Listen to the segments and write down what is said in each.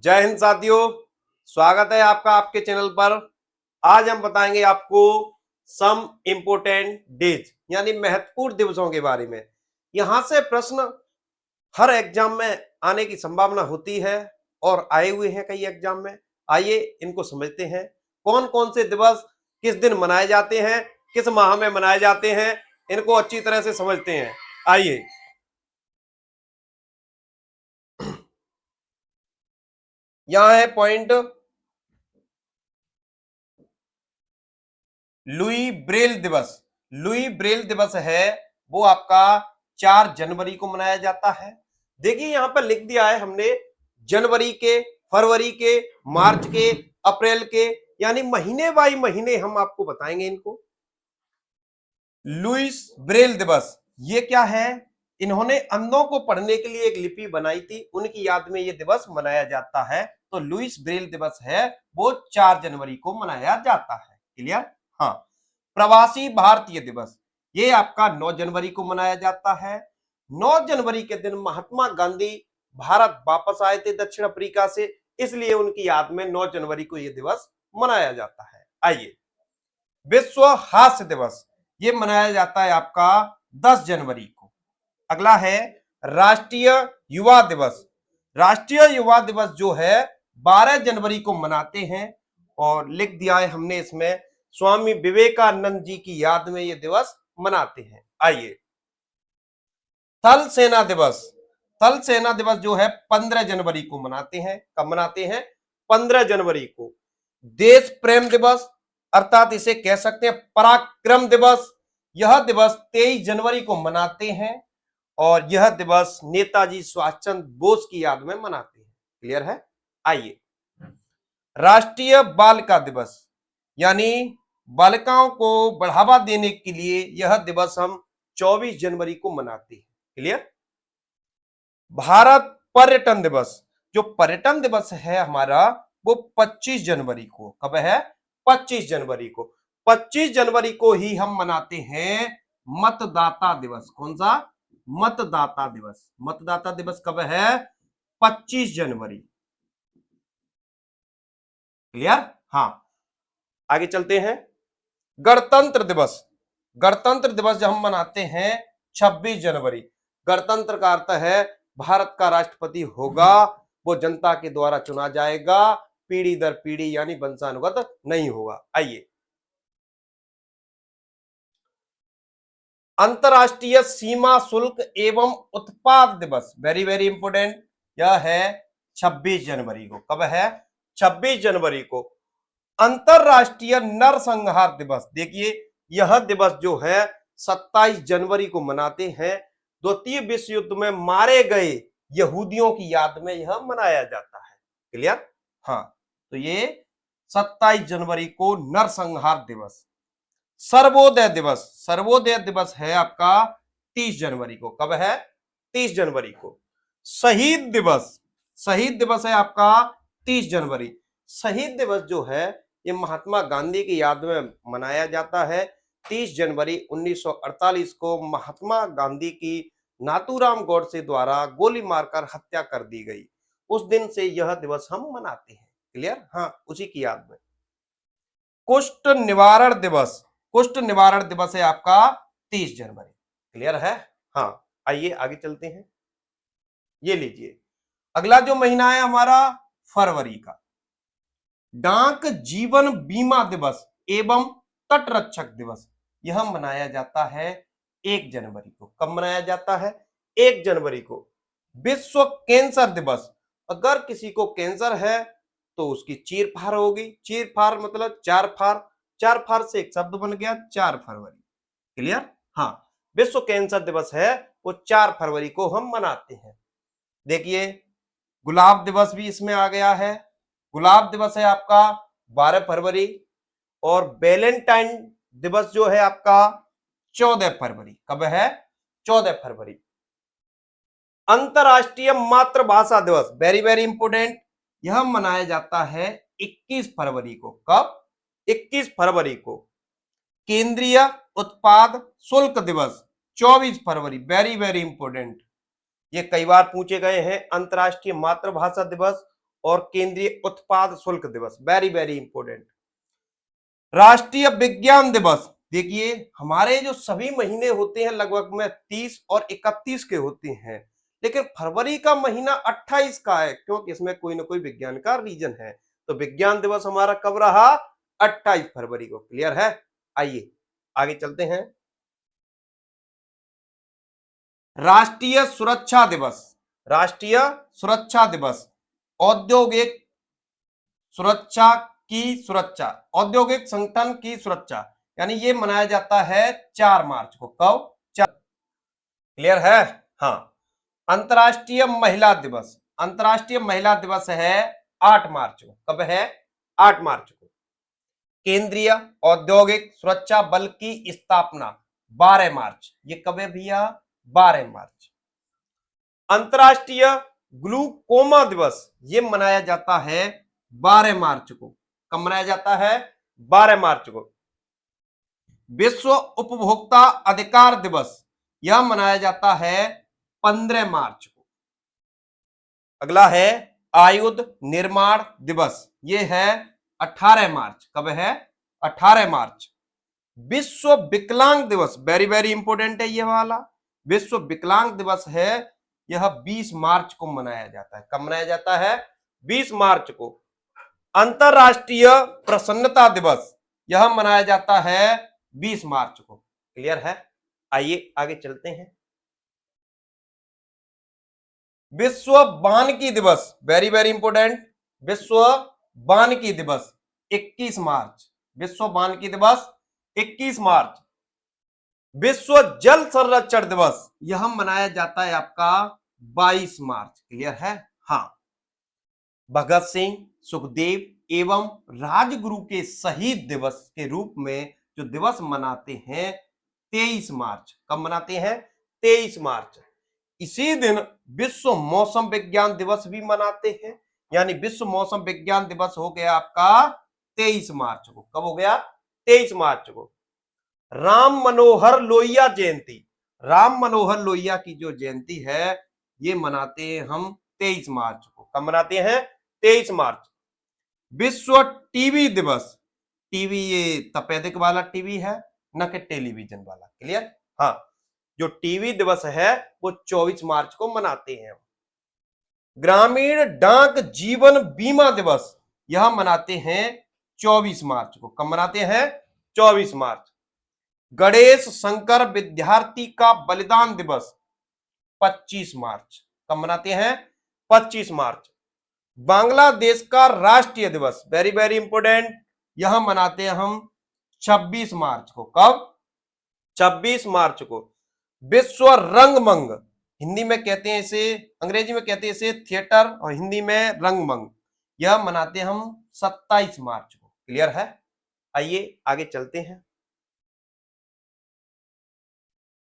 जय हिंद साथियों, स्वागत है आपका आपके चैनल पर। आज हम बताएंगे आपको सम इंपोर्टेंट डेज यानी महत्वपूर्ण दिवसों के बारे में। यहां से प्रश्न हर एग्जाम में आने की संभावना होती है और आए हुए हैं कई एग्जाम में। आइए इनको समझते हैं। कौन कौन से दिवस किस दिन मनाए जाते हैं, किस माह में मनाए जाते हैं, इनको अच्छी तरह से समझते हैं। आइए, यहां है पॉइंट। लुई ब्रेल दिवस। लुई ब्रेल दिवस है वो आपका 4 जनवरी को मनाया जाता है। देखिए यहां पर लिख दिया है हमने जनवरी के, फरवरी के, मार्च के, अप्रैल के, यानी महीने बाई महीने हम आपको बताएंगे इनको। लुईस ब्रेल दिवस ये क्या है? इन्होंने अंधों को पढ़ने के लिए एक लिपि बनाई थी, उनकी याद में ये दिवस मनाया जाता है। तो लुईस ब्रेल दिवस है वो 4 जनवरी को मनाया जाता है। क्लियर? हाँ। प्रवासी भारतीय दिवस ये आपका 9 जनवरी को मनाया जाता है। 9 जनवरी के दिन महात्मा गांधी भारत वापस आए थे दक्षिण अफ्रीका से, इसलिए उनकी याद में 9 जनवरी को यह दिवस मनाया जाता है। आइए, विश्व हास्य दिवस ये मनाया जाता है आपका 10 जनवरी को। अगला है राष्ट्रीय युवा दिवस। राष्ट्रीय युवा दिवस जो है 12 जनवरी को मनाते हैं और लिख दिया है हमने इसमें स्वामी विवेकानंद जी की याद में ये दिवस मनाते हैं। आइए, थल सेना दिवस। थल सेना दिवस जो है 15 जनवरी को मनाते हैं। कब मनाते हैं? 15 जनवरी को। देश प्रेम दिवस अर्थात इसे कह सकते हैं पराक्रम दिवस, यह दिवस 23 जनवरी को मनाते हैं और यह दिवस नेताजी सुभाष चंद्र बोस की याद में मनाते हैं। क्लियर है? आइए, राष्ट्रीय बालिका दिवस यानी बालिकाओं को बढ़ावा देने के लिए यह दिवस हम 24 जनवरी को मनाते हैं। क्लियर? भारत पर्यटन दिवस, जो पर्यटन दिवस है हमारा वो 25 जनवरी को। कब है? 25 जनवरी को। 25 जनवरी को ही हम मनाते हैं मतदाता दिवस। कौन सा? मतदाता दिवस। मतदाता दिवस कब है? 25 जनवरी। क्लियर? हाँ। आगे चलते हैं। गणतंत्र दिवस। गणतंत्र दिवस जब हम मनाते हैं 26 जनवरी। गणतंत्र का अर्थ है भारत का राष्ट्रपति होगा वो जनता के द्वारा चुना जाएगा, पीढ़ी दर पीढ़ी यानी वंशानुगत नहीं होगा। आइए, अंतरराष्ट्रीय सीमा शुल्क एवं उत्पाद दिवस, वेरी वेरी इंपोर्टेंट, यह है 26 जनवरी को। कब है? 26 जनवरी को। अंतरराष्ट्रीय नरसंहार दिवस, देखिए यह दिवस जो है 27 जनवरी को मनाते हैं। द्वितीय विश्व युद्ध में मारे गए यहूदियों की याद में यह मनाया जाता है। क्लियर? हाँ, तो ये 27 जनवरी को नरसंहार दिवस। सर्वोदय दिवस। सर्वोदय दिवस है आपका 30 जनवरी को। कब है? 30 जनवरी को। शहीद दिवस। शहीद दिवस है आपका 30 जनवरी। शहीद दिवस जो है ये महात्मा गांधी की याद में मनाया जाता है। 30 जनवरी 1948 को महात्मा गांधी की नाथूराम गोडसे द्वारा गोली मारकर हत्या कर दी गई। उस दिन से यह दिवस हम मनाते हैं। क्लियर? हाँ, उसी की याद में। कुष्ठ निवारण दिवस। कुष्ठ निवारण दिवस है आपका 30 जनवरी। क्लियर है? हाँ। आइए आगे चलते हैं। ये लीजिए, अगला जो महीना है हमारा फरवरी का। डाक जीवन बीमा दिवस एवं तटरक्षक दिवस यह मनाया जाता है 1 जनवरी को। कब मनाया जाता है? 1 जनवरी को। विश्व कैंसर दिवस, अगर किसी को कैंसर है तो उसकी चीर फाड़ होगी। चीर फाड़ मतलब चार फाड़, चार फाड़ से एक शब्द बन गया 4 फरवरी। क्लियर? हाँ, विश्व कैंसर दिवस है वो 4 फरवरी को हम मनाते हैं। देखिए, गुलाब दिवस भी इसमें आ गया है। गुलाब दिवस है आपका 12 फरवरी और वैलेंटाइन दिवस जो है आपका 14 फरवरी। कब है? 14 फरवरी। अंतरराष्ट्रीय मातृभाषा दिवस, वेरी वेरी इंपोर्टेंट, यह मनाया जाता है 21 फरवरी को। कब? 21 फरवरी को। केंद्रीय उत्पाद शुल्क दिवस 24 फरवरी, वेरी वेरी इंपोर्टेंट, ये कई बार पूछे गए हैं। अंतरराष्ट्रीय मातृभाषा दिवस और केंद्रीय उत्पाद शुल्क दिवस, वेरी वेरी इंपॉर्टेंट। राष्ट्रीय विज्ञान दिवस, देखिए हमारे जो सभी महीने होते हैं लगभग में 30 और 31 के होते हैं, लेकिन फरवरी का महीना 28 का है, क्योंकि इसमें कोई ना कोई विज्ञान का रीजन है। तो विज्ञान दिवस हमारा कब रहा? 28 फरवरी को। क्लियर है? आइए आगे चलते हैं। राष्ट्रीय सुरक्षा दिवस, राष्ट्रीय सुरक्षा दिवस, औद्योगिक सुरक्षा की सुरक्षा, औद्योगिक संगठन की सुरक्षा, यानी ये मनाया जाता है 4 मार्च को। कब? 4। क्लियर है? हाँ। अंतर्राष्ट्रीय महिला दिवस, अंतर्राष्ट्रीय महिला दिवस है 8 मार्च को। कब है? 8 मार्च को। केंद्रीय औद्योगिक सुरक्षा बल की स्थापना 12 मार्च, ये कब है भैया? 12 मार्च। अंतर्राष्ट्रीय ग्लूकोमा दिवस, ये मनाया जाता है 12 मार्च को। कब मनाया जाता है? 12 मार्च को। विश्व उपभोक्ता अधिकार दिवस, यह मनाया जाता है 15 मार्च को। अगला है आयुध निर्माण दिवस, ये है 18 मार्च। कब है? 18 मार्च। विश्व विकलांग दिवस, वेरी वेरी इंपॉर्टेंट है ये वाला। विश्व विकलांग दिवस है, यह 20 मार्च को मनाया जाता है। कब मनाया जाता है? 20 मार्च को। अंतरराष्ट्रीय प्रसन्नता दिवस, यह मनाया जाता है 20 मार्च को। क्लियर है? आइए आगे चलते हैं। विश्व वानिकी दिवस, वेरी वेरी इंपॉर्टेंट। विश्व वानिकी दिवस 21 मार्च। विश्व वानिकी दिवस 21 मार्च। विश्व जल संरक्षण दिवस, यह मनाया जाता है आपका 22 मार्च। क्लियर है? हाँ। भगत सिंह, सुखदेव एवं राजगुरु के शहीद दिवस के रूप में जो दिवस मनाते हैं 23 मार्च। कब मनाते हैं? 23 मार्च। इसी दिन विश्व मौसम विज्ञान दिवस भी मनाते हैं, यानी विश्व मौसम विज्ञान दिवस हो गया आपका 23 मार्च को। कब हो गया? 23 मार्च को। राम मनोहर लोहिया जयंती, राम मनोहर लोहिया की जो जयंती है ये मनाते हैं हम 23 मार्च को। कब मनाते हैं? 23 मार्च। विश्व टीवी दिवस, टीवी ये तपेदिक वाला टीवी है, न कि टेलीविजन वाला। क्लियर? हाँ, जो टीवी दिवस है वो 24 मार्च को मनाते हैं। ग्रामीण डाक जीवन बीमा दिवस, यह मनाते हैं 24 मार्च को। कब मनाते हैं? 24 मार्च। गणेश शंकर विद्यार्थी का बलिदान दिवस 25 मार्च। कब मनाते हैं? 25 मार्च। बांग्लादेश का राष्ट्रीय दिवस, वेरी वेरी इंपोर्टेंट, यह मनाते हैं हम 26 मार्च को। कब? 26 मार्च को। विश्व रंगमंच, हिंदी में कहते हैं इसे, अंग्रेजी में कहते हैं इसे थिएटर और हिंदी में रंगमंच, यह मनाते हैं हम 27 मार्च को। क्लियर है? आइए आगे चलते हैं।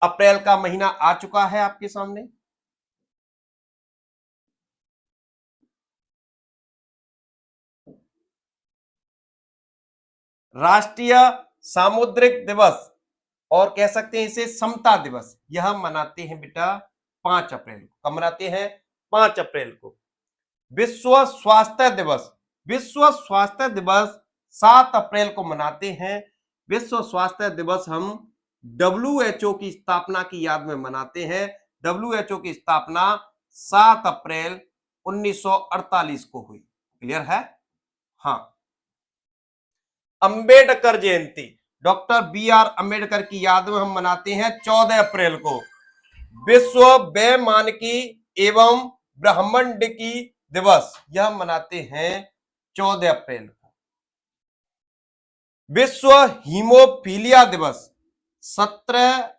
अप्रैल का महीना आ चुका है आपके सामने। राष्ट्रीय सामुद्रिक दिवस और कह सकते हैं इसे समता दिवस, यह मनाते हैं बेटा 5 अप्रैल को। कब मनाते हैं? 5 अप्रैल को। विश्व स्वास्थ्य दिवस, विश्व स्वास्थ्य दिवस 7 अप्रैल को मनाते हैं। विश्व स्वास्थ्य दिवस हम WHO की स्थापना की याद में मनाते हैं। WHO की स्थापना 7 अप्रैल 1948 को हुई। क्लियर है? हाँ। अंबेडकर जयंती, डॉक्टर BR अंबेडकर की याद में हम मनाते हैं 14 अप्रैल को। विश्व वैमानिकी एवं ब्रह्मांडिकी दिवस, यह मनाते हैं 14 अप्रैल को। विश्व हीमोफीलिया दिवस 17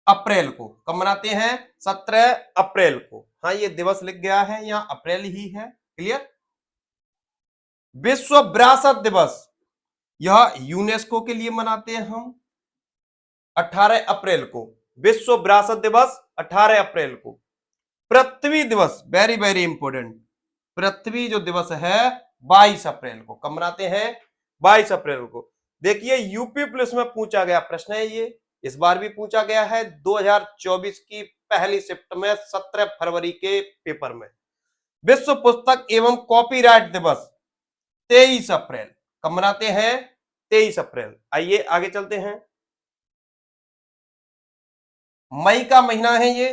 अप्रैल को। कब मनाते हैं? 17 अप्रैल को। हाँ, ये दिवस लिख गया है यहां, अप्रैल ही है। क्लियर? विश्व विरासत दिवस, यह यूनेस्को के लिए मनाते हैं हम 18 अप्रैल को। विश्व विरासत दिवस 18 अप्रैल को। पृथ्वी दिवस, वेरी वेरी इंपोर्टेंट, पृथ्वी जो दिवस है 22 अप्रैल को। कब मनाते हैं? 22 अप्रैल को। देखिए यूपी पुलिस में पूछा गया प्रश्न है ये, इस बार भी पूछा गया है 2024 की पहली शिफ्ट में 17 फरवरी के पेपर में। विश्व पुस्तक एवं कॉपीराइट दिवस 23 अप्रैल। कब मनाते हैं? 23 अप्रैल। आइए आगे चलते हैं। मई का महीना है ये,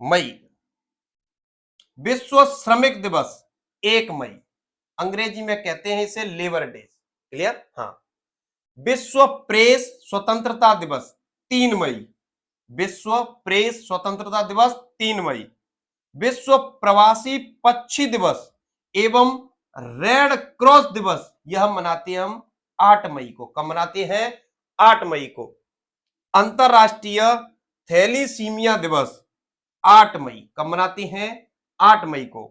मई। विश्व श्रमिक दिवस 1 मई। अंग्रेजी में कहते हैं इसे लेबर डे। क्लियर? हाँ। विश्व प्रेस स्वतंत्रता दिवस 3 मई। विश्व प्रेस स्वतंत्रता दिवस 3 मई। विश्व प्रवासी पक्षी दिवस एवं रेड क्रॉस दिवस यह मनाते हैं हम 8 मई को। कब मनाते हैं? 8 मई को। अंतरराष्ट्रीय थैलीसीमिया दिवस 8 मई। कब मनाते हैं? 8 मई को।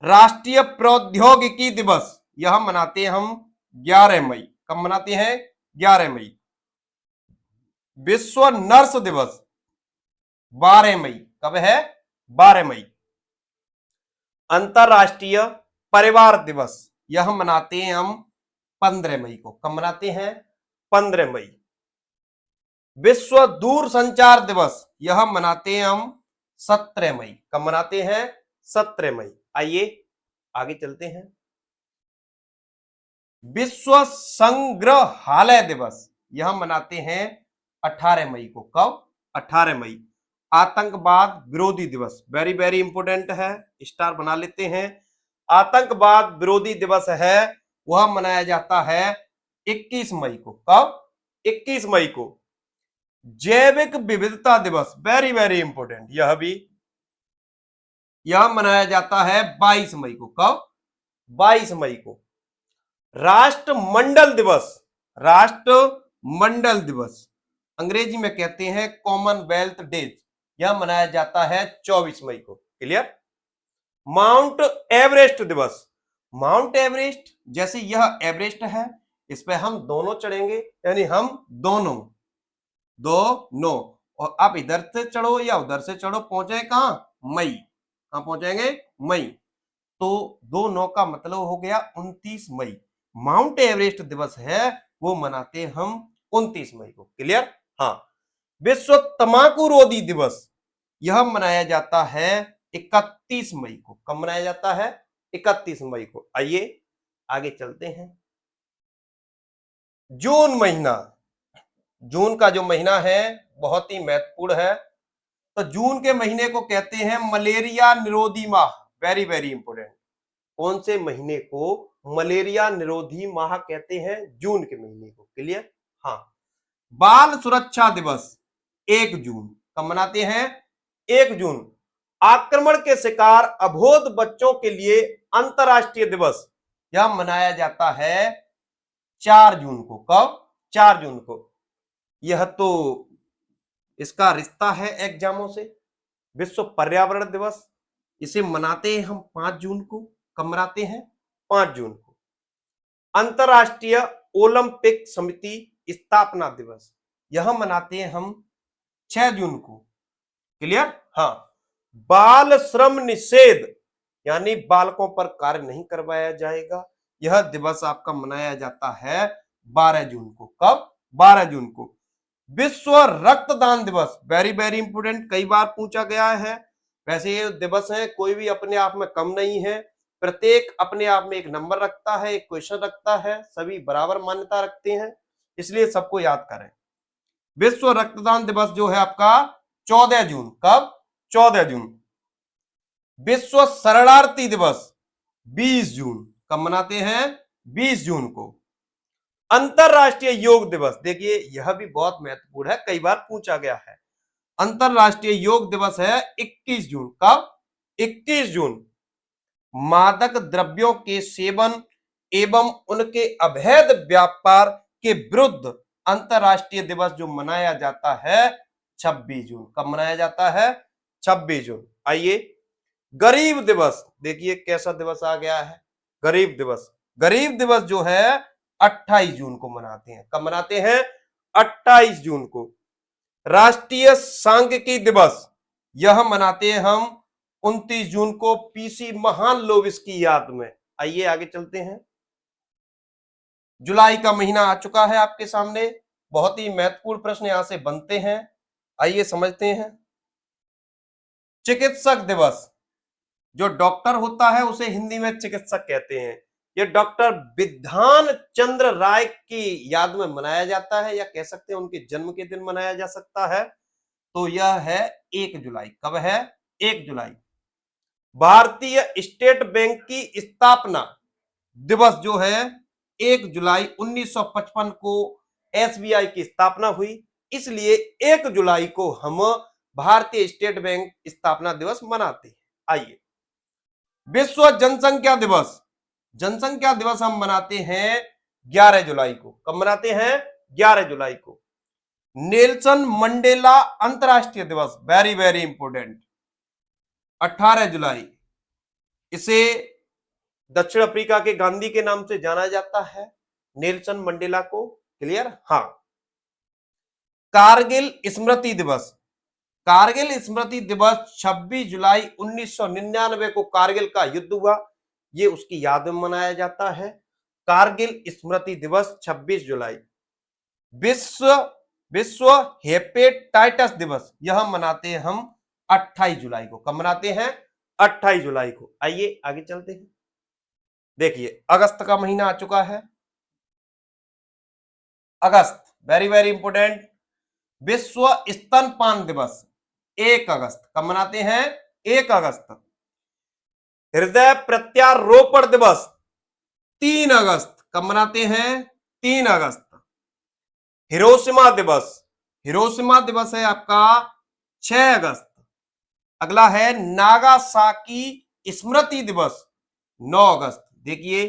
राष्ट्रीय प्रौद्योगिकी दिवस यह मनाते हैं हम 11 मई। कब मनाते हैं? 11 मई। विश्व नर्स दिवस 12 मई। कब है? 12 मई। अंतरराष्ट्रीय परिवार दिवस यह मनाते हैं हम 15 मई को। कब मनाते हैं? 15 मई। विश्व दूरसंचार दिवस यह मनाते हैं हम 17 मई। कब मनाते हैं? 17 मई। आइए आगे चलते हैं। विश्व संग्रहालय दिवस यह मनाते हैं 18 मई को। कब? 18 मई। आतंकवाद विरोधी दिवस वेरी वेरी इंपोर्टेंट है, स्टार बना लेते हैं। आतंकवाद विरोधी दिवस है वह मनाया जाता है 21 मई को। कब? 21 मई को। जैविक विविधता दिवस वेरी वेरी इंपोर्टेंट, यह मनाया जाता है 22 मई को। कब? 22 मई को। राष्ट्रमंडल दिवस, राष्ट्रमंडल दिवस अंग्रेजी में कहते हैं कॉमनवेल्थ डे, यह मनाया जाता है 24 मई को। क्लियर? माउंट एवरेस्ट दिवस, माउंट एवरेस्ट जैसे यह एवरेस्ट है, इस पे हम दोनों चढ़ेंगे, यानी हम दोनों और आप इधर से चढ़ो या उधर से चढ़ो, पहुंचे कहां? मई। कहां पहुंचेंगे? मई। तो 2-9 का मतलब हो गया 29 मई। माउंट एवरेस्ट दिवस है वो मनाते हम 29 मई को। क्लियर? हाँ। विश्व तंबाकू रोधी दिवस यह मनाया जाता है 31 मई को। कब मनाया जाता है? 31 मई को। आइए आगे चलते हैं। जून महीना, जून का जो महीना है बहुत ही महत्वपूर्ण है। तो जून के महीने को कहते हैं मलेरिया निरोधी माह, वेरी वेरी इंपोर्टेंट। कौन से महीने को मलेरिया निरोधी माह कहते हैं? जून के महीने को। क्लियर? हाँ। बाल सुरक्षा दिवस 1 जून। कब मनाते हैं? 1 जून। आक्रमण के शिकार अबोध बच्चों के लिए अंतरराष्ट्रीय दिवस यह मनाया जाता है 4 जून को। कब? 4 जून को। यह तो इसका रिश्ता है एग्जामों से। विश्व पर्यावरण दिवस इसे मनाते हैं हम 5 जून को। कब मनाते हैं? 5 जून को। अंतरराष्ट्रीय ओलंपिक समिति स्थापना दिवस यह मनाते हैं हम 6 जून को। क्लियर? हाँ। बाल श्रम निषेध यानी बालकों पर कार्य नहीं करवाया जाएगा, यह दिवस आपका मनाया जाता है 12 जून को। कब? 12 जून को। विश्व रक्तदान दिवस वेरी वेरी इंपोर्टेंट, कई बार पूछा गया है। वैसे ये दिवस है, कोई भी अपने आप में कम नहीं है, प्रत्येक अपने आप में एक नंबर रखता है, एक क्वेश्चन रखता है, सभी बराबर मान्यता रखते हैं, इसलिए सबको याद करें। विश्व रक्तदान दिवस जो है आपका 14 जून। कब? 14 जून। विश्व शरणार्थी दिवस 20 जून। कब मनाते हैं? 20 जून को। अंतरराष्ट्रीय योग दिवस, देखिए यह भी बहुत महत्वपूर्ण है, कई बार पूछा गया है। अंतरराष्ट्रीय योग दिवस है 21 जून। कब? 21 जून। मादक द्रव्यों के सेवन एवं उनके अवैध व्यापार के विरुद्ध अंतरराष्ट्रीय दिवस जो मनाया जाता है 26 जून। कब मनाया जाता है? 26 जून। आइए गरीब दिवस, देखिए कैसा दिवस आ गया है, गरीब दिवस। गरीब दिवस जो है 28 जून को मनाते हैं। कब मनाते हैं? 28 जून को। राष्ट्रीय सांख्यिकी दिवस यह मनाते हैं हम 29 जून को, पीसी महालनोबिस की याद में। आइए आगे चलते हैं। जुलाई का महीना आ चुका है आपके सामने, बहुत ही महत्वपूर्ण प्रश्न यहां से बनते हैं, आइए समझते हैं। चिकित्सक दिवस, जो डॉक्टर होता है उसे हिंदी में चिकित्सक कहते हैं। ये डॉक्टर विधान चंद्र राय की याद में मनाया जाता है, या कह सकते हैं उनके जन्म के दिन मनाया जा सकता है। तो यह है 1 जुलाई। कब है? 1 जुलाई। भारतीय स्टेट बैंक की स्थापना दिवस जो है 1 जुलाई 1955 को एसबीआई की स्थापना हुई, इसलिए 1 जुलाई को हम भारतीय स्टेट बैंक स्थापना दिवस मनाते हैं। आइए, विश्व जनसंख्या दिवस। जनसंख्या दिवस हम मनाते हैं 11 जुलाई को। कब मनाते हैं? 11 जुलाई को। नेल्सन मंडेला अंतरराष्ट्रीय दिवस, वेरी वेरी इंपोर्टेंट, 18 जुलाई। इसे दक्षिण अफ्रीका के गांधी के नाम से जाना जाता है, नेल्सन मंडेला को। क्लियर? हाँ। कारगिल स्मृति दिवस। कारगिल स्मृति दिवस 26 जुलाई 1999 को कारगिल का युद्ध हुआ, ये उसकी याद में मनाया जाता है। कारगिल स्मृति दिवस 26 जुलाई। विश्व विश्व हेपेटाइटिस दिवस, यह मनाते हैं हम 28 जुलाई को। कब मनाते हैं? 28 जुलाई को। आइए आगे चलते हैं। देखिए, अगस्त का महीना आ चुका है। अगस्त, वेरी वेरी इंपोर्टेंट। विश्व स्तनपान दिवस 1 अगस्त। कब मनाते हैं? 1 अगस्त। हृदय प्रत्यारोपण दिवस 3 अगस्त। कब मनाते हैं? 3 अगस्त। हिरोशिमा दिवस, हिरोशिमा दिवस है आपका 6 अगस्त। अगला है नागासाकी स्मृति दिवस 9 अगस्त। देखिए,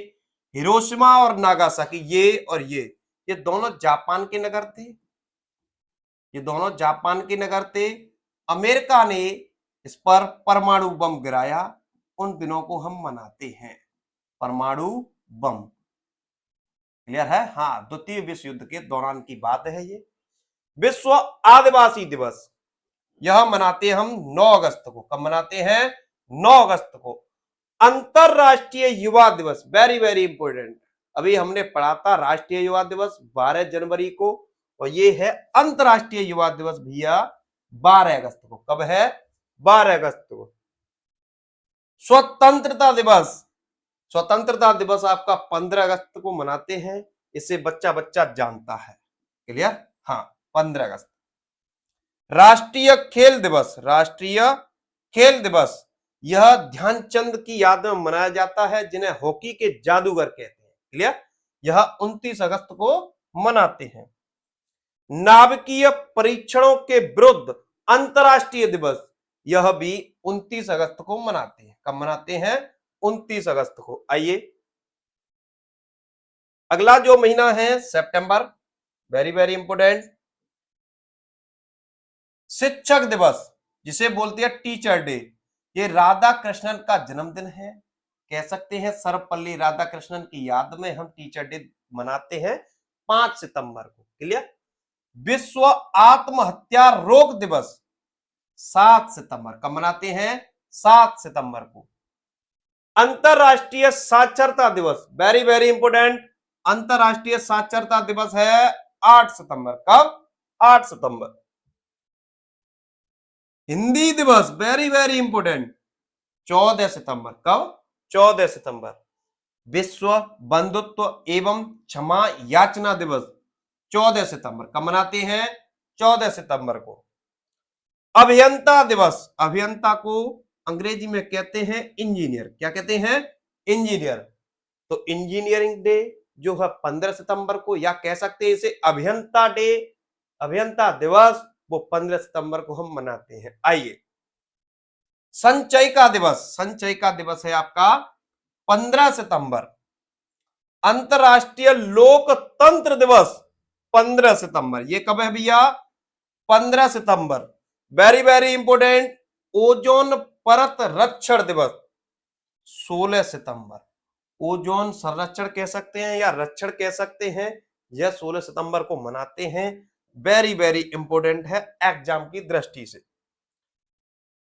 हिरोशिमा और नागासाकी, ये और ये दोनों जापान के नगर थे। ये दोनों जापान के नगर थे। अमेरिका ने इस पर परमाणु बम गिराया, उन दिनों को हम मनाते हैं परमाणु बम। क्लियर है? हाँ, द्वितीय विश्व युद्ध के दौरान की बात है ये। विश्व आदिवासी दिवस, यह मनाते हम 9 अगस्त को। कब मनाते हैं? 9 अगस्त को। अंतरराष्ट्रीय युवा दिवस, वेरी वेरी इंपोर्टेंट। अभी हमने पढ़ा था राष्ट्रीय युवा दिवस 12 जनवरी को, और ये है अंतरराष्ट्रीय युवा दिवस भैया 12 अगस्त को। कब है? 12 अगस्त को। स्वतंत्रता दिवस, स्वतंत्रता दिवस आपका 15 अगस्त को मनाते हैं, इसे बच्चा बच्चा जानता है। क्लियर? हाँ, 15 अगस्त। राष्ट्रीय खेल दिवस, राष्ट्रीय खेल दिवस, यह ध्यानचंद की याद में मनाया जाता है, जिन्हें हॉकी के जादूगर कहते हैं। क्लियर? यह 29 अगस्त को मनाते हैं। नाभिकीय परीक्षणों के विरुद्ध अंतरराष्ट्रीय दिवस, यह भी 29 अगस्त को मनाते हैं। कब मनाते हैं? 29 अगस्त को। आइए, अगला जो महीना है सितंबर, वेरी वेरी इंपोर्टेंट। शिक्षक दिवस, जिसे बोलते हैं टीचर डे, ये राधा कृष्णन का जन्मदिन है। कह सकते हैं सर्वपल्ली राधाकृष्णन की याद में हम टीचर डे मनाते हैं 5 सितंबर को। क्लियर? विश्व आत्महत्या रोक दिवस 7 सितंबर। कब मनाते हैं? 7 सितंबर को। अंतरराष्ट्रीय साक्षरता दिवस, वेरी वेरी इंपोर्टेंट। अंतरराष्ट्रीय साक्षरता दिवस है 8 सितंबर। कब? 8 सितंबर। हिंदी दिवस, वेरी वेरी इंपोर्टेंट, 14 सितंबर। कब? 14 सितंबर। विश्व बंधुत्व एवं क्षमा याचना दिवस 14 सितंबर। कब मनाते हैं? 14 सितंबर को। अभियंता दिवस, अभियंता को अंग्रेजी में कहते हैं इंजीनियर। क्या कहते हैं? इंजीनियर। तो इंजीनियरिंग डे जो है 15 सितंबर को, या कह सकते हैं इसे अभियंता डे, अभियंता दिवस, वो 15 सितंबर को हम मनाते हैं। आइए, संचय का दिवस, संचय का दिवस है आपका 15 सितंबर। अंतरराष्ट्रीय लोकतंत्र दिवस 15 सितंबर। ये कब है भैया? 15 सितंबर। Very very important. ओजोन परत रक्षण दिवस 16 सितंबर। ओजोन संरक्षण कह सकते हैं या रक्षण कह सकते हैं, यह 16 सितंबर को मनाते हैं। वेरी वेरी इंपोर्टेंट है एग्जाम की दृष्टि से।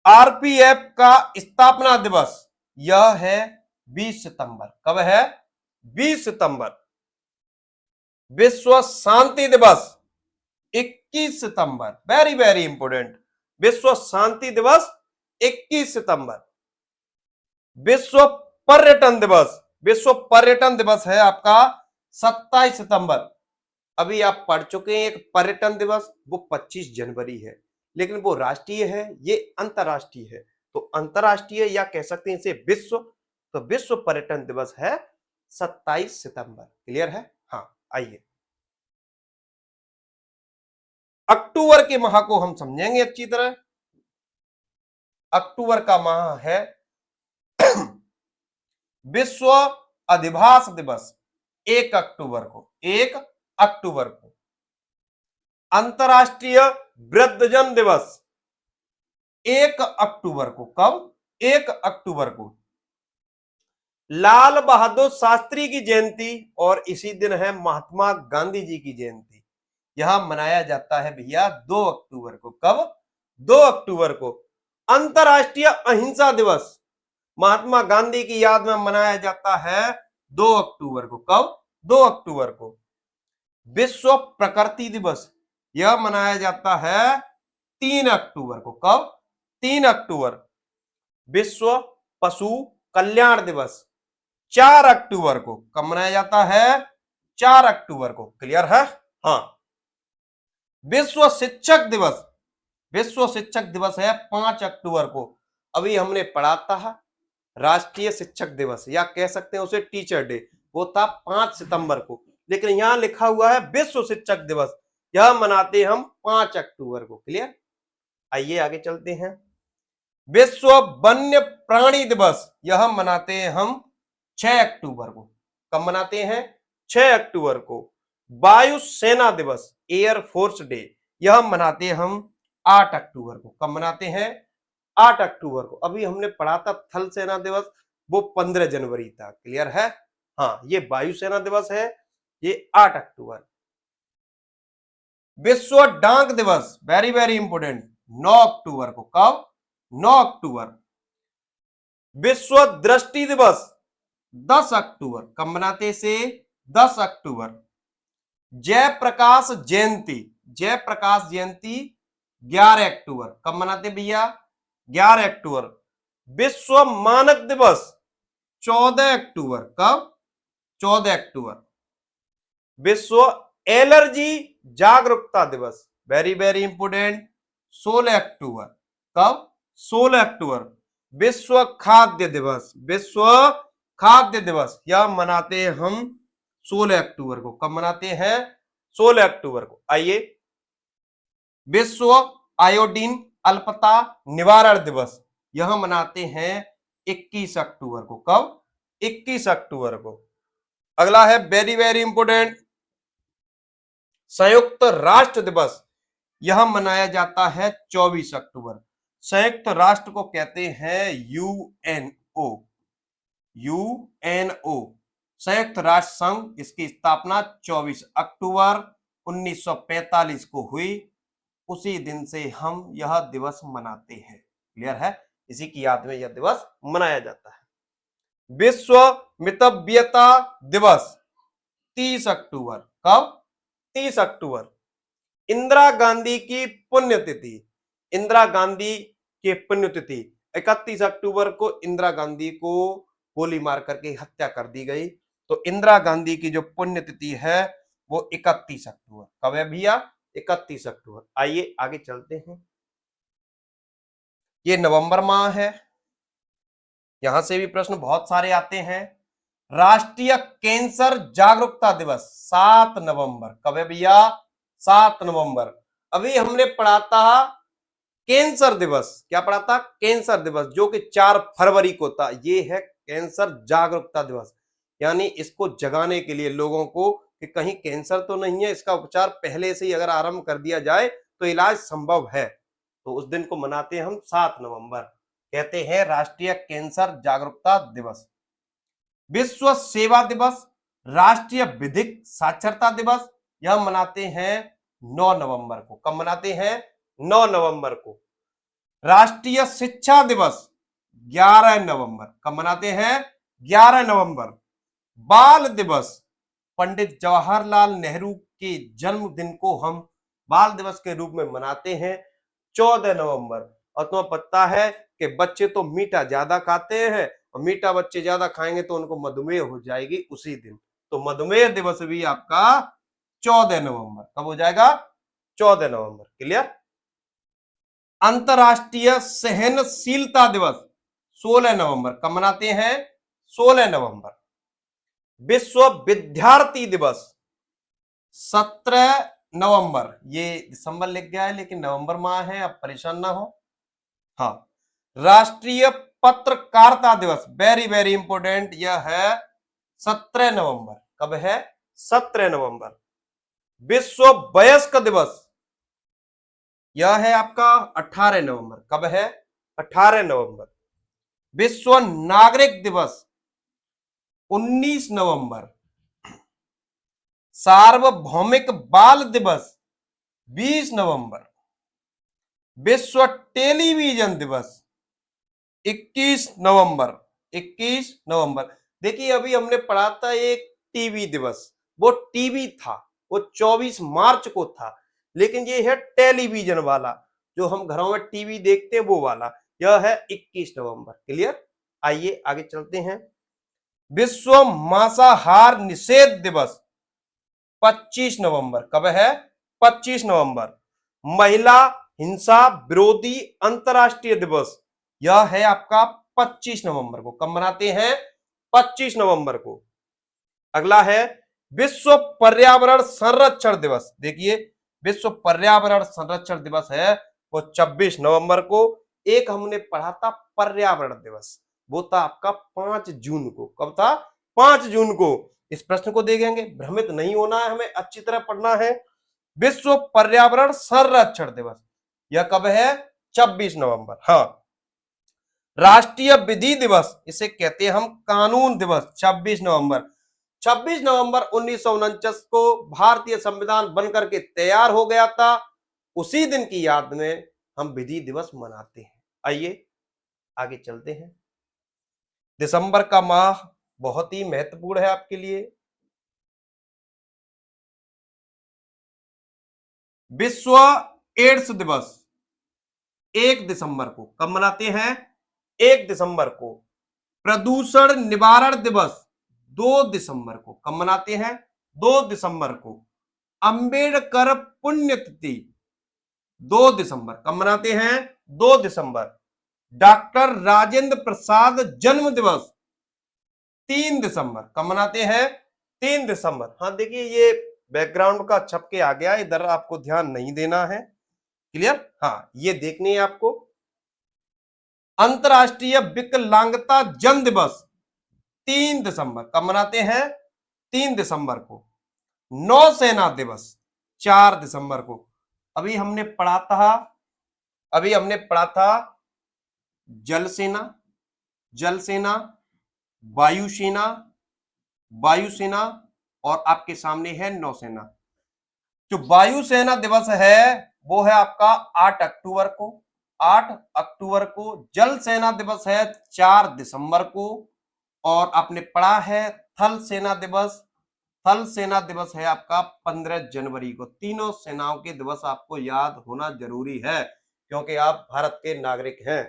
आरपीएफ का स्थापना दिवस, यह है 20 सितंबर। कब है? 20 सितंबर। विश्व शांति दिवस 21 सितंबर। Very very important. विश्व शांति दिवस 21 सितंबर। विश्व पर्यटन दिवस, विश्व पर्यटन दिवस है आपका 27 सितंबर। अभी आप पढ़ चुके हैं एक पर्यटन दिवस, वो 25 जनवरी है, लेकिन वो राष्ट्रीय है, ये अंतरराष्ट्रीय है। तो अंतरराष्ट्रीय या कह सकते हैं इसे विश्व, तो विश्व पर्यटन दिवस है 27 सितंबर। क्लियर है? हाँ, आइए अक्टूबर के माह को हम समझेंगे अच्छी तरह। अक्टूबर का माह है विश्व अधिवास दिवस, 1 अक्टूबर को, 1 अक्टूबर को। अंतरराष्ट्रीय वृद्धजन दिवस 1 अक्टूबर को। कब? 1 अक्टूबर को। लाल बहादुर शास्त्री की जयंती और इसी दिन है महात्मा गांधी जी की जयंती। यह मनाया जाता है भैया 2 अक्टूबर को। कब? 2 अक्टूबर को। अंतरराष्ट्रीय अहिंसा दिवस महात्मा गांधी की याद में मनाया जाता है 2 अक्टूबर को। कब? 2 अक्टूबर को। विश्व प्रकृति दिवस यह मनाया जाता है 3 अक्टूबर को। कब? 3 अक्टूबर। विश्व पशु कल्याण दिवस 4 अक्टूबर को। कब मनाया जाता है? 4 अक्टूबर को। क्लियर है? हाँ। विश्व शिक्षक दिवस, विश्व शिक्षक दिवस है 5 अक्टूबर को। अभी हमने पढ़ा था राष्ट्रीय शिक्षक दिवस या कह सकते हैं उसे टीचर डे, वो था 5 सितंबर को, लेकिन यहां लिखा हुआ है विश्व शिक्षक दिवस, यह मनाते हम 5 अक्टूबर को। क्लियर? आइए आगे चलते हैं। विश्व वन्य प्राणी दिवस यह मनाते हैं हम 6 अक्टूबर को। कब मनाते हैं? 6 अक्टूबर को। वायु सेना दिवस, एयर फोर्स डे, यह मनाते हम 8 अक्टूबर को। कब मनाते हैं? 8 अक्टूबर को। अभी हमने पढ़ा था थल सेना दिवस, वो 15 जनवरी था। क्लियर है? हाँ, ये वायुसेना दिवस है, ये 8 अक्टूबर। विश्व डाक दिवस, वेरी वेरी इंपोर्टेंट, 9 अक्टूबर को। कब? 9 अक्टूबर। विश्व दृष्टि दिवस 10 अक्टूबर। कब मनाते से? 10 अक्टूबर। जयप्रकाश जयंती, जयप्रकाश जयंती 11 अक्टूबर। कब मनाते भैया? 11 अक्टूबर। विश्व मानक दिवस 14 अक्टूबर। कब? 14 अक्टूबर। विश्व एलर्जी जागरूकता दिवस, वेरी वेरी इंपोर्टेंट, 16 अक्टूबर। कब? 16 अक्टूबर। विश्व खाद्य दिवस, विश्व खाद्य दिवस यह मनाते हैं हम 16 अक्टूबर को। कब मनाते हैं? 16 अक्टूबर को। आइए, विश्व आयोडीन अल्पता निवारण दिवस यह मनाते हैं 21 अक्टूबर को। कब? 21 अक्टूबर को। अगला है वेरी वेरी इंपोर्टेंट, संयुक्त राष्ट्र दिवस यह मनाया जाता है 24 अक्टूबर। संयुक्त राष्ट्र को कहते हैं यूएनओ, यूएनओ, संयुक्त राष्ट्र संघ। इसकी स्थापना 24 अक्टूबर 1945 को हुई। उसी दिन से हम यह दिवस मनाते हैं। क्लियर है? इसी की याद में यह दिवस मनाया जाता है। विश्व मितव्ययता दिवस 30 अक्टूबर। कब? 30 अक्टूबर। इंदिरा गांधी की पुण्यतिथि, इंदिरा गांधी की पुण्यतिथि 31 अक्टूबर को इंदिरा गांधी को गोली मार करके हत्या कर दी गई। तो इंदिरा गांधी की जो पुण्यतिथि है वो 31 अक्टूबर। कब है भैया? 31 अक्टूबर। आइए आगे चलते हैं। ये नवंबर माह है, यहां से भी प्रश्न बहुत सारे आते हैं। राष्ट्रीय कैंसर जागरूकता दिवस 7 नवंबर। कब है भैया? 7 नवंबर। अभी हमने पढ़ा था कैंसर दिवस, क्या पढ़ा था? कैंसर दिवस, जो कि 4 फरवरी को था। ये है कैंसर जागरूकता दिवस, यानी इसको जगाने के लिए लोगों को कि कहीं कैंसर तो नहीं है, इसका उपचार पहले से ही अगर आरंभ कर दिया जाए तो इलाज संभव है। तो उस दिन को मनाते हैं हम 7 नवंबर, कहते हैं राष्ट्रीय कैंसर जागरूकता दिवस। विश्व सेवा दिवस, राष्ट्रीय विधिक साक्षरता दिवस यह मनाते हैं 9 नवंबर को। कब मनाते हैं? 9 नवंबर को। राष्ट्रीय शिक्षा दिवस 11 नवंबर। कब मनाते हैं? 11 नवंबर। बाल दिवस, पंडित जवाहरलाल नेहरू के जन्मदिन को हम बाल दिवस के रूप में मनाते हैं 14 नवंबर। और तुम्हें पता है कि बच्चे तो मीठा ज्यादा खाते हैं और मीठा बच्चे ज्यादा खाएंगे तो उनको मधुमेह हो जाएगी उसी दिन। तो मधुमेह दिवस भी आपका 14 नवंबर। कब हो जाएगा? 14 नवंबर। क्लियर? अंतरराष्ट्रीय सहनशीलता दिवस 16 नवंबर। कब मनाते हैं? 16 नवंबर। विश्व विद्यार्थी दिवस 17 नवंबर। ये दिसंबर लिख गया है लेकिन नवंबर माह है, अब परेशान ना हो। हाँ, राष्ट्रीय पत्रकारिता दिवस वेरी वेरी इंपोर्टेंट, यह है 17 नवंबर। कब है? 17 नवंबर। विश्व वयस्क दिवस यह है आपका 18 नवंबर। कब है? 18 नवंबर। विश्व नागरिक दिवस 19 नवंबर। सार्वभौमिक बाल दिवस 20 नवंबर। विश्व टेलीविजन दिवस 21 नवंबर। 21 नवंबर। देखिए अभी हमने पढ़ा था एक टीवी दिवस, वो टीवी था, वो 24 मार्च को था, लेकिन ये है टेलीविजन वाला, जो हम घरों में टीवी देखते हैं वो वाला, यह है 21 नवंबर। क्लियर? आइए आगे चलते हैं। विश्व मांसाहार निषेध दिवस 25 नवंबर। कब है? 25 नवंबर। महिला हिंसा विरोधी अंतरराष्ट्रीय दिवस यह है आपका 25 नवंबर को। कब मनाते हैं? 25 नवंबर को। अगला है विश्व पर्यावरण संरक्षण दिवस। देखिए विश्व पर्यावरण संरक्षण दिवस है वो 26 नवंबर को। एक हमने पढ़ा था पर्यावरण दिवस, वो था आपका 5 जून को। कब था? 5 जून को। इस प्रश्न को देखेंगे, भ्रमित नहीं होना है, हमें अच्छी तरह पढ़ना है। विश्व पर्यावरण संरक्षण दिवस यह कब है? 26 नवंबर। हाँ, राष्ट्रीय विधि दिवस, इसे कहते हैं हम कानून दिवस, 26 नवंबर। 26 नवंबर 1949 को भारतीय संविधान बनकर के तैयार हो गया था, उसी दिन की याद में हम विधि दिवस मनाते हैं। आइए आगे चलते हैं। दिसंबर का माह बहुत ही महत्वपूर्ण है आपके लिए। विश्व एड्स दिवस 1 दिसंबर को। कब मनाते हैं? 1 दिसंबर को। प्रदूषण निवारण दिवस 2 दिसंबर को। कब मनाते हैं? 2 दिसंबर को। अंबेडकर पुण्यतिथि 2 दिसंबर। कब मनाते हैं? 2 दिसंबर। डॉक्टर राजेंद्र प्रसाद जन्म दिवस 3 दिसंबर। कब मनाते हैं? 3 दिसंबर। हाँ देखिए ये बैकग्राउंड का छप के आ गया, इधर आपको ध्यान नहीं देना है। क्लियर? हाँ, ये देखनी है आपको। अंतरराष्ट्रीय विकलांगता जन दिवस 3 दिसंबर। कब मनाते हैं? 3 दिसंबर को। नौसेना दिवस 4 दिसंबर को। अभी हमने पढ़ा था जल सेना, जल सेना, वायुसेना, वायुसेना और आपके सामने है नौसेना। जो वायुसेना दिवस है वो है आपका 8 अक्टूबर को। 8 अक्टूबर को। जल सेना दिवस है 4 दिसंबर को। और आपने पढ़ा है थल सेना दिवस, थल सेना दिवस है आपका 15 जनवरी को। तीनों सेनाओं के दिवस आपको याद होना जरूरी है क्योंकि आप भारत के नागरिक हैं।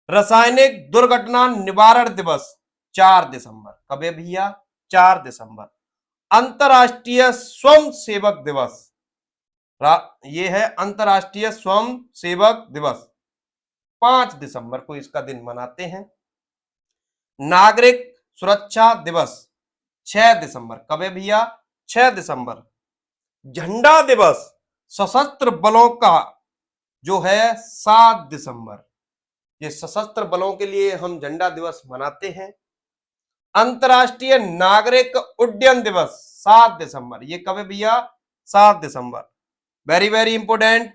रासायनिक दुर्घटना निवारण दिवस 4 दिसंबर। कब है भैया? 4 दिसंबर। अंतरराष्ट्रीय स्वयं सेवक दिवस, ये है अंतरराष्ट्रीय स्वयं सेवक दिवस, 5 दिसंबर को इसका दिन मनाते हैं। नागरिक सुरक्षा दिवस 6 दिसंबर। कब है भैया? 6 दिसंबर। झंडा दिवस सशस्त्र बलों का जो है 7 दिसंबर। ये सशस्त्र बलों के लिए हम झंडा दिवस मनाते हैं। अंतरराष्ट्रीय नागरिक उड्डयन दिवस 7 दिसंबर। ये कब है भैया? 7 दिसंबर। Very very important.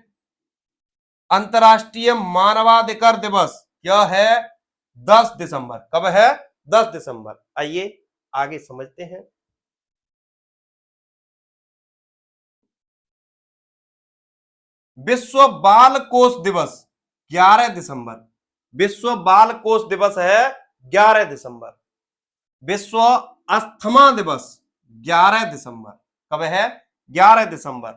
अंतरराष्ट्रीय मानवाधिकार दिवस यह है 10 दिसंबर। कब है? 10 दिसंबर। आइए आगे समझते हैं। विश्व बाल कोष दिवस 11 दिसंबर। विश्व बाल कोष दिवस है 11 दिसंबर। विश्व अस्थमा दिवस 11 दिसंबर। कब है? 11 दिसंबर।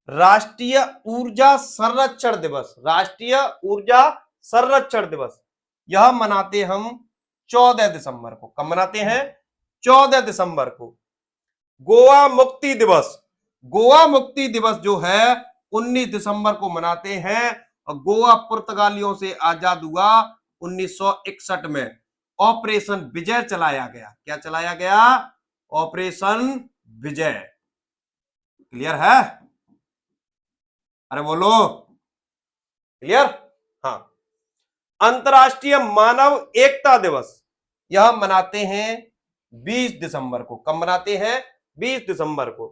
राष्ट्रीय ऊर्जा संरक्षण दिवस, राष्ट्रीय ऊर्जा संरक्षण दिवस यह मनाते हम 14 दिसंबर को। कब मनाते हैं? 14 दिसंबर को। गोवा मुक्ति दिवस, गोवा मुक्ति दिवस जो है 19 दिसंबर को मनाते हैं और गोवा पुर्तगालियों से आजाद हुआ 1961 में। ऑपरेशन विजय चलाया गया। क्या चलाया गया? ऑपरेशन विजय। क्लियर है? अरे बोलो, क्लियर? हाँ। अंतर्राष्ट्रीय मानव एकता दिवस यह मनाते हैं 20 दिसंबर को। कब मनाते हैं? 20 दिसंबर को।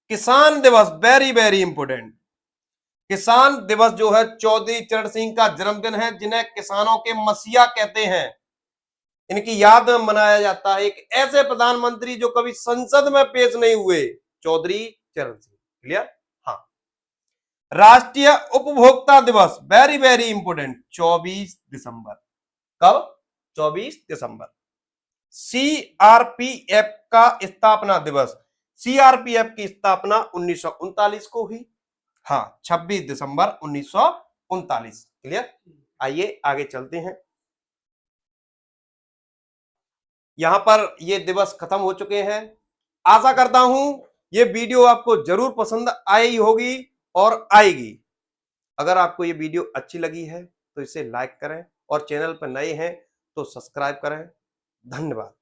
किसान दिवस, वेरी वेरी इंपोर्टेंट। किसान दिवस जो है चौधरी चरण सिंह का जन्मदिन है, जिन्हें किसानों के मसीहा कहते हैं। इनकी याद में मनाया जाता है। एक ऐसे प्रधानमंत्री जो कभी संसद में पेश नहीं हुए, चौधरी चरण सिंह। क्लियर? हाँ। राष्ट्रीय उपभोक्ता दिवस, वेरी वेरी इंपोर्टेंट, 24 दिसंबर। कब? 24 दिसंबर। सीआरपीएफ का स्थापना दिवस, सीआरपीएफ की स्थापना 1939 को हुई। हाँ, 26 दिसंबर 1939। क्लियर? आइए आगे चलते हैं। यहां पर ये दिवस खत्म हो चुके हैं। आशा करता हूं ये वीडियो आपको जरूर पसंद आई होगी और आएगी। अगर आपको ये वीडियो अच्छी लगी है तो इसे लाइक करें और चैनल पर नए हैं तो सब्सक्राइब करें। धन्यवाद।